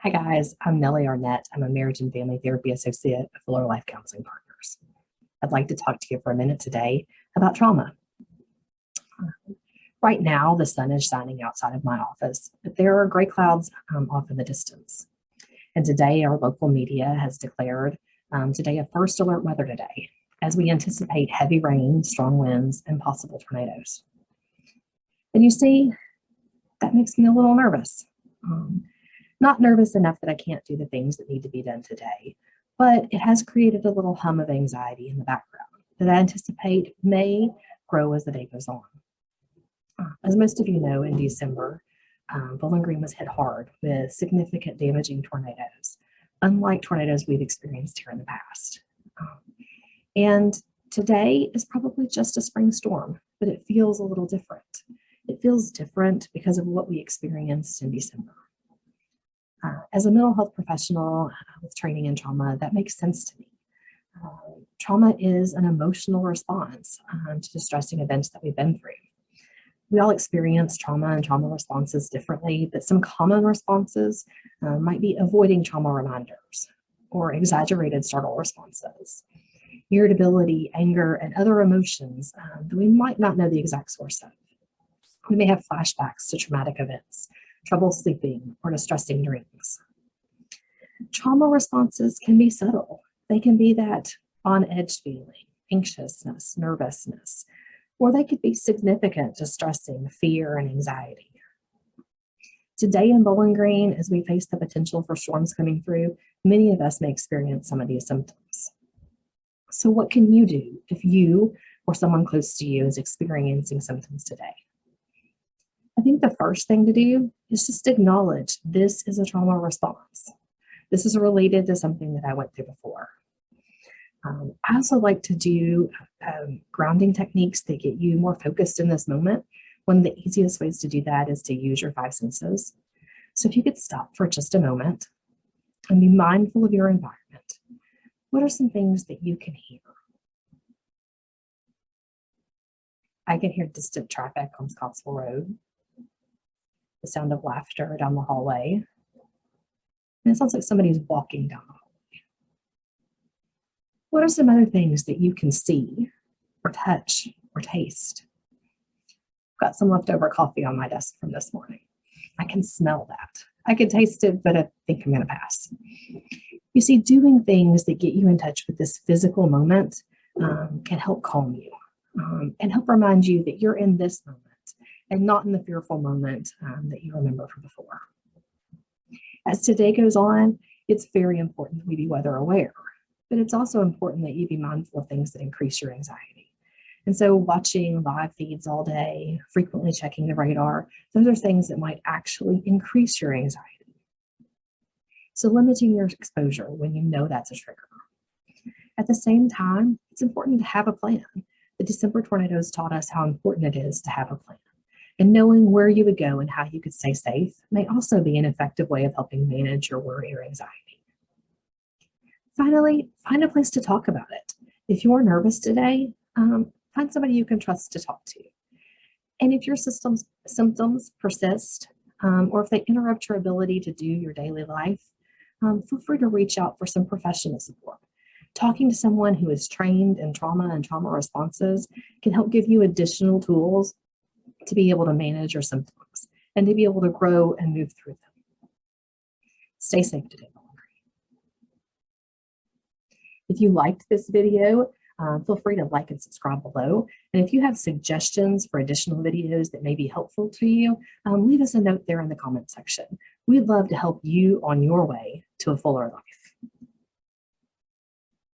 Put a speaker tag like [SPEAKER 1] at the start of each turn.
[SPEAKER 1] Hi guys, I'm Nellie Arnett. I'm a marriage and family therapy associate at Fuller Life Counseling Partners. I'd like to talk to you for a minute today about trauma. Right now, the sun is shining outside of my office, but there are gray clouds off in the distance. And today, our local media has declared today a first alert weather today, as we anticipate heavy rain, strong winds, and possible tornadoes. And you see, that makes me a little nervous. Not nervous enough that I can't do the things that need to be done today, but it has created a little hum of anxiety in the background that I anticipate may grow as the day goes on. As most of you know, in December, Bowling Green was hit hard with significant damaging tornadoes, unlike tornadoes we've experienced here in the past. And today is probably just a spring storm, but it feels a little different. It feels different because of what we experienced in December. As a mental health professional with training in trauma, that makes sense to me. Trauma is an emotional response to distressing events that we've been through. We all experience trauma and trauma responses differently, but some common responses might be avoiding trauma reminders or exaggerated startle responses, irritability, anger, and other emotions that we might not know the exact source of. We may have flashbacks to traumatic events, trouble sleeping, or distressing dreams. Trauma responses can be subtle. They can be that on-edge feeling, anxiousness, nervousness, or they could be significant, distressing fear and anxiety. Today in Bowling Green, as we face the potential for storms coming through, many of us may experience some of these symptoms. So what can you do if you or someone close to you is experiencing symptoms today? I think the first thing to do is just acknowledge this is a trauma response. This is related to something that I went through before. I also like to do grounding techniques that get you more focused in this moment. One of the easiest ways to do that is to use your five senses. So if you could stop for just a moment and be mindful of your environment, what are some things that you can hear? I can hear distant traffic on Scottsville Road, the sound of laughter down the hallway, and it sounds like somebody's walking down the hallway. What are some other things that you can see or touch or taste? I've got some leftover coffee on my desk from this morning. I can smell that. I can taste it, but I think I'm going to pass. You see, doing things that get you in touch with this physical moment can help calm you and help remind you that you're in this moment and not in the fearful moment that you remember from before. As today goes on, it's very important that we be weather aware, but it's also important that you be mindful of things that increase your anxiety. And so watching live feeds all day, frequently checking the radar, those are things that might actually increase your anxiety. So limiting your exposure when you know that's a trigger. At the same time, it's important to have a plan. The December tornadoes taught us how important it is to have a plan. And knowing where you would go and how you could stay safe may also be an effective way of helping manage your worry or anxiety. Finally, find a place to talk about it. If you're nervous today, find somebody you can trust to talk to. And if your symptoms persist, or if they interrupt your ability to do your daily life, feel free to reach out for some professional support. Talking to someone who is trained in trauma and trauma responses can help give you additional tools to be able to manage your symptoms and to be able to grow and move through them. Stay safe today, Bowling Green. If you liked this video, feel free to like and subscribe below. And if you have suggestions for additional videos that may be helpful to you, leave us a note there in the comment section. We'd love to help you on your way to a fuller life.